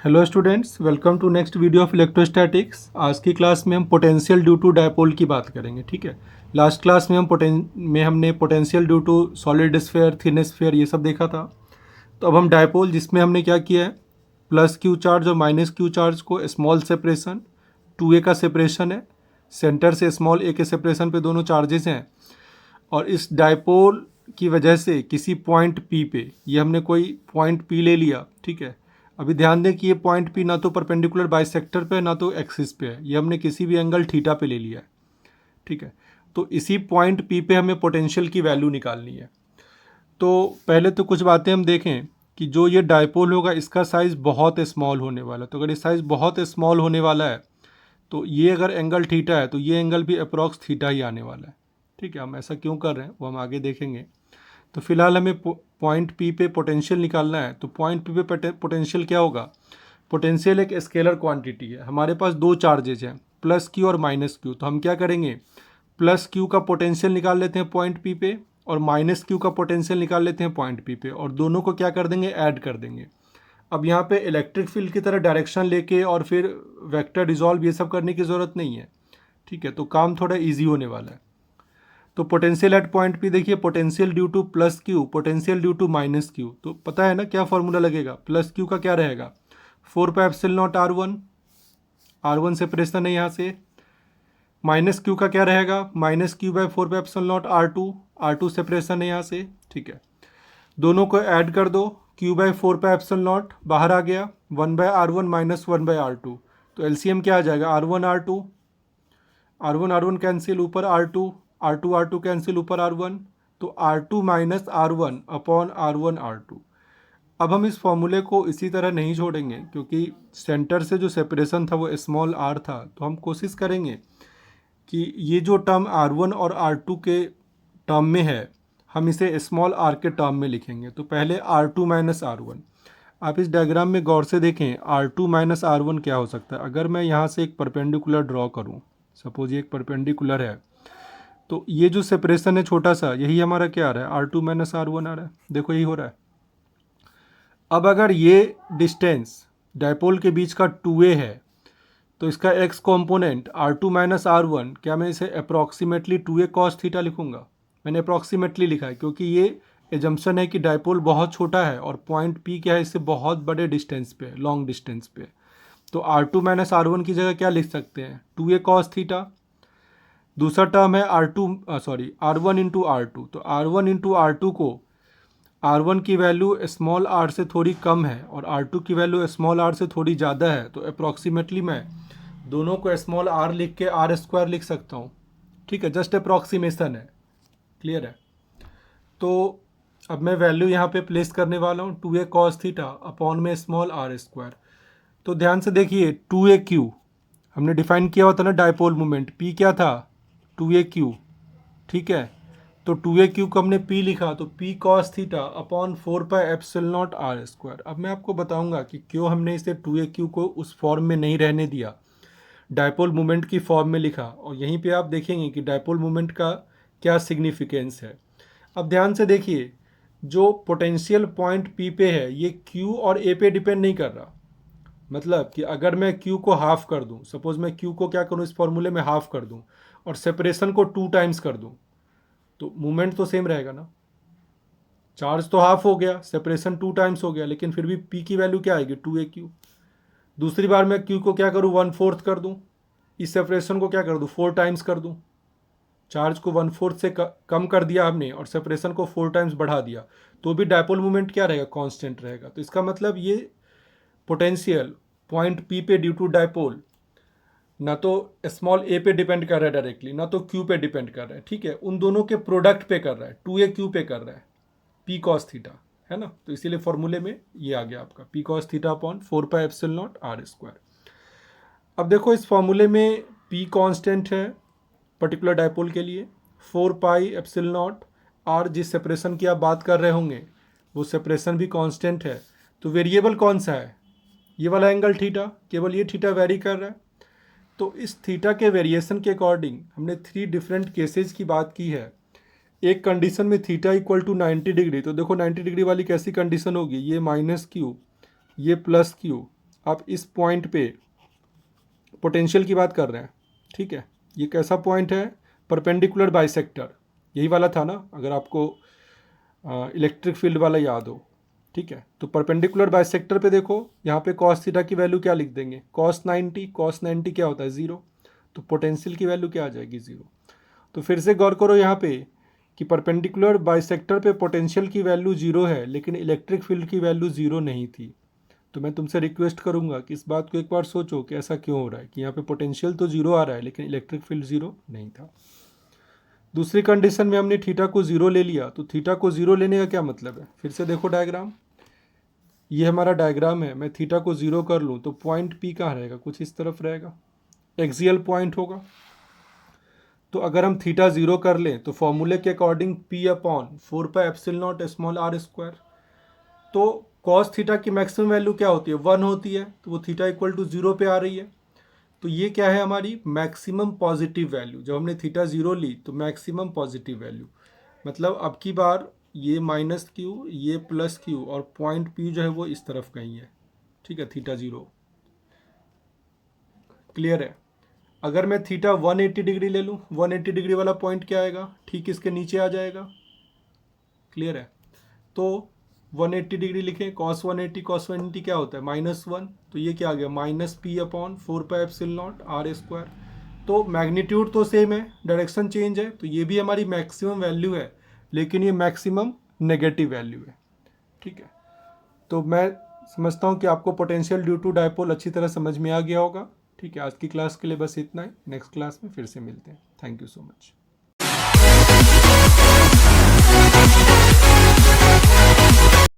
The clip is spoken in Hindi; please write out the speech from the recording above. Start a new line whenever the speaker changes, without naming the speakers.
Hello students, welcome to next video of electrostatics. आज की क्लास में हम पोटेंशियल ड्यू टू डायपोल की बात करेंगे। ठीक है, लास्ट क्लास में हमने potential due to solid sphere, thin sphere ये सब देखा था। तो अब हम डायपोल, जिसमें हमने क्या किया है, प्लस क्यू चार्ज और माइनस क्यू चार्ज को स्मॉल सेपरेशन 2a का सेपरेशन है, सेंटर से स्मॉल a के सेपरेशन पे दोनों चार्जेस हैं। और इस डायपोल की वजह से किसी पॉइंट P पे, ये हमने कोई पॉइंट P ले लिया। ठीक है, अभी ध्यान दें कि ये पॉइंट P ना तो परपेंडिकुलर बाइसेक्टर पे ना तो एक्सिस पे है, ये हमने किसी भी एंगल थीटा पे ले लिया है। ठीक है, तो इसी पॉइंट P पे हमें पोटेंशियल की वैल्यू निकालनी है। तो पहले तो कुछ बातें हम देखें कि जो ये डायपोल होगा इसका साइज़ बहुत स्मॉल होने वाला है। तो अगर ये साइज़ बहुत स्मॉल होने वाला है तो ये अगर एंगल थीटा है तो ये एंगल भी अप्रॉक्स थीटा ही आने वाला है। ठीक है, हम ऐसा क्यों कर रहे हैं वो हम आगे देखेंगे। तो फिलहाल हमें पॉइंट P पे पोटेंशियल निकालना है। तो पॉइंट P पे पोटेंशियल क्या होगा? पोटेंशियल एक स्केलर क्वांटिटी है। हमारे पास दो चार्जेज हैं, प्लस क्यू और माइनस क्यू। तो हम क्या करेंगे, प्लस क्यू का पोटेंशियल निकाल लेते हैं पॉइंट P पे, और माइनस क्यू का पोटेंशियल निकाल लेते हैं पॉइंट P पे, और दोनों को क्या कर देंगे, ऐड कर देंगे। अब यहाँ पे इलेक्ट्रिक फील्ड की तरह डायरेक्शन लेके और फिर वेक्टर डिजॉल्व ये सब करने की ज़रूरत नहीं है। ठीक है, तो काम थोड़ा ईजी होने वाला है। तो पोटेंशियल एट पॉइंट P देखिए, potential due to plus Q, potential due to minus Q. तो पता है ना क्या फॉर्मूला लगेगा? प्लस क्यू का क्या रहेगा, 4πε0 R1, R1 सेपरेशन है यहाँ से। माइनस क्यू का क्या रहेगा, minus Q by 4πε0 R2, R2 separation है यहाँ से। ठीक है, दोनों को ऐड कर दो, क्यू बाय 4πε0 बाहर आ गया, 1/R1 माइनस 1/R2। तो एलसीएम क्या आ जाएगा, R1 R2, R1 R1 cancel, ऊपर R2, R2 R2 कैंसिल, ऊपर R1। तो R2 minus R1 upon R1 R2। अब हम इस फॉर्मूले को इसी तरह नहीं छोड़ेंगे, क्योंकि सेंटर से जो सेपरेशन था वो स्मॉल r था। तो हम कोशिश करेंगे कि ये जो टर्म R1 और R2 के टर्म में है, हम इसे स्मॉल r के टर्म में लिखेंगे। तो पहले R2 माइनस R1। आप इस डायग्राम में गौर से देखें, R2 माइनस R1 क्या हो सकता है। अगर मैं यहाँ से एक परपेंडिकुलर ड्रॉ करूँ, सपोज ये एक परपेंडिकुलर है, तो ये जो सेपरेशन है छोटा सा, यही हमारा क्या आ रहा है, R2 माइनस R1 आ रहा है। देखो यही हो रहा है। अब अगर ये डिस्टेंस डायपोल के बीच का 2a है, तो इसका x component R2 minus R1, क्या मैं इसे अप्रॉक्सीमेटली 2a कॉस थीटा लिखूंगा? मैंने अप्रॉक्सीमेटली लिखा है क्योंकि ये एजम्पशन है कि डायपोल बहुत छोटा है और पॉइंट P क्या है, इससे बहुत बड़े डिस्टेंस पे, लॉन्ग डिस्टेंस पे। तो R2 माइनस R1 की जगह क्या लिख सकते हैं, 2a कॉस थीटा। दूसरा टर्म है R1 इंटू R2। तो R1 इंटू R2 को, R1 की वैल्यू स्मॉल r से थोड़ी कम है और R2 की वैल्यू स्मॉल r से थोड़ी ज़्यादा है, तो अप्रॉक्सीमेटली मैं दोनों को स्मॉल r लिख के R² लिख सकता हूँ। ठीक है, जस्ट अप्रॉक्सीमेशन है। क्लियर है? तो अब मैं वैल्यू यहाँ पे प्लेस करने वाला हूँ, 2a cos थीटा अपॉन में स्मॉल r²। तो ध्यान से देखिए, 2aq हमने डिफाइन किया हुआ था ना डायपोल मोमेंट, P क्या था, 2aq। ठीक है, तो 2aq को हमने P लिखा, तो P cos theta upon 4πε0 R²। अब मैं आपको बताऊंगा कि क्यों हमने इसे 2aq को उस फॉर्म में नहीं रहने दिया, डायपोल मोमेंट की फॉर्म में लिखा। और यहीं पे आप देखेंगे कि डायपोल मोमेंट का क्या सिग्निफिकेंस है। अब ध्यान से देखिए, जो पोटेंशियल पॉइंट P पे है ये Q और A पे डिपेंड नहीं कर रहा। मतलब कि अगर मैं Q को हाफ कर दूं, सपोज मैं Q को क्या करूं, इस फॉर्मूले में हाफ कर दूं और सेपरेशन को 2 टाइम्स कर दूं, तो मूवमेंट तो सेम रहेगा ना। चार्ज तो हाफ हो गया, सेपरेशन 2 टाइम्स हो गया, लेकिन फिर भी P की वैल्यू क्या आएगी, 2aq। दूसरी बार मैं Q को क्या करूं, 1/4 कर दूं, इस सेपरेशन को क्या कर दूं, 4 टाइम्स कर दूं। चार्ज को 1/4 से कम कर दिया हमने और सेपरेशन को 4 टाइम्स बढ़ा दिया, तो भी डायपोल मोमेंट क्या रहेगा, कांस्टेंट रहेगा। तो इसका मतलब ये पोटेंशियल पॉइंट P पे ड्यू टू डायपोल ना तो स्मॉल a पे डिपेंड कर रहा है डायरेक्टली, ना तो Q पे डिपेंड कर रहा है। ठीक है, उन दोनों के प्रोडक्ट पे कर रहा है, 2aq पे कर रहा है, P cos थीटा, है ना। तो इसीलिए फॉर्मूले में ये आ गया आपका P cos theta upon 4πε0 R²। अब देखो इस फॉर्मूले में P कांस्टेंट है पर्टिकुलर डायपोल के लिए, 4πε0 R, जिस सेपरेशन की आप बात कर रहे होंगे वो सेपरेशन भी कांस्टेंट है। तो वेरिएबल कौन सा है, ये वाला एंगल थीटा, केवल ये थीटा वेरी कर रहा है। तो इस थीटा के वेरिएशन के अकॉर्डिंग हमने 3 डिफरेंट केसेस की बात की है। एक कंडीशन में थीटा इक्वल टू 90 डिग्री, तो देखो 90 डिग्री वाली कैसी कंडीशन होगी, ये माइनस क्यू, ये प्लस क्यू, आप इस पॉइंट पे पोटेंशियल की बात कर रहे हैं, ठीक है। ये कैसा पॉइंट है? परपेंडिकुलर बाइसेक्टर, यही वाला था ना, अगर आपको इलेक्ट्रिक फील्ड वाला याद हो, ठीक है। तो परपेंडिकुलर बाइसेक्टर पे देखो, यहाँ पे कॉस थीटा की वैल्यू क्या लिख देंगे? cos 90 क्या होता है? 0। तो पोटेंशियल की वैल्यू क्या आ जाएगी? 0। तो फिर से गौर करो यहाँ पे कि परपेंडिकुलर बाइसेक्टर पे पोटेंशियल की वैल्यू 0 है, लेकिन इलेक्ट्रिक फील्ड की वैल्यू 0 नहीं थी। तो मैं तुमसे रिक्वेस्ट करूंगा कि इस बात को एक बार सोचो कि ऐसा क्यों हो रहा है कि यहाँ पे पोटेंशियल तो 0 आ रहा है लेकिन इलेक्ट्रिक फील्ड 0 नहीं था। दूसरी कंडीशन में हमने थीटा को 0 ले लिया, तो थीटा को 0 लेने का क्या मतलब है? फिर से देखो डायग्राम, ये हमारा डायग्राम है। मैं थीटा को 0 कर लूँ तो पॉइंट पी कहाँ रहेगा? कुछ इस तरफ रहेगा, एक्सियल पॉइंट होगा। तो अगर हम थीटा 0 कर लें तो फॉर्मूले के अकॉर्डिंग पी अपॉन 4πε0 तो कॉस थीटा की मैक्सिमम वैल्यू क्या होती है? 1 होती है, तो वो थीटा इक्वल टू 0 पे आ रही है। तो ये क्या है? हमारी मैक्सिमम पॉजिटिव वैल्यू। जब हमने थीटा 0 ली तो मैक्सिमम पॉजिटिव वैल्यू, मतलब अब की बार ये माइनस क्यू, ये प्लस क्यू, और पॉइंट पी जो है वो इस तरफ कहीं है, ठीक है, थीटा 0। क्लियर है? अगर मैं थीटा 180 डिग्री ले लूँ, 180 डिग्री वाला पॉइंट क्या आएगा? ठीक इसके नीचे आ जाएगा। क्लियर है? तो 180 डिग्री लिखें, cos 180 क्या होता है? -1। तो ये क्या आ गया? -p/4πε0 r²। तो मैग्नीट्यूड तो सेम है, डायरेक्शन चेंज है, तो ये भी हमारी मैक्सिमम वैल्यू है, लेकिन ये मैक्सिमम नेगेटिव वैल्यू है, ठीक है। तो मैं समझता हूँ कि आपको पोटेंशियल ड्यू टू डायपोल अच्छी तरह समझ में आ गया होगा, ठीक है। आज की क्लास के लिए बस इतना ही, नेक्स्ट क्लास में फिर से मिलते हैं। Thank you so much.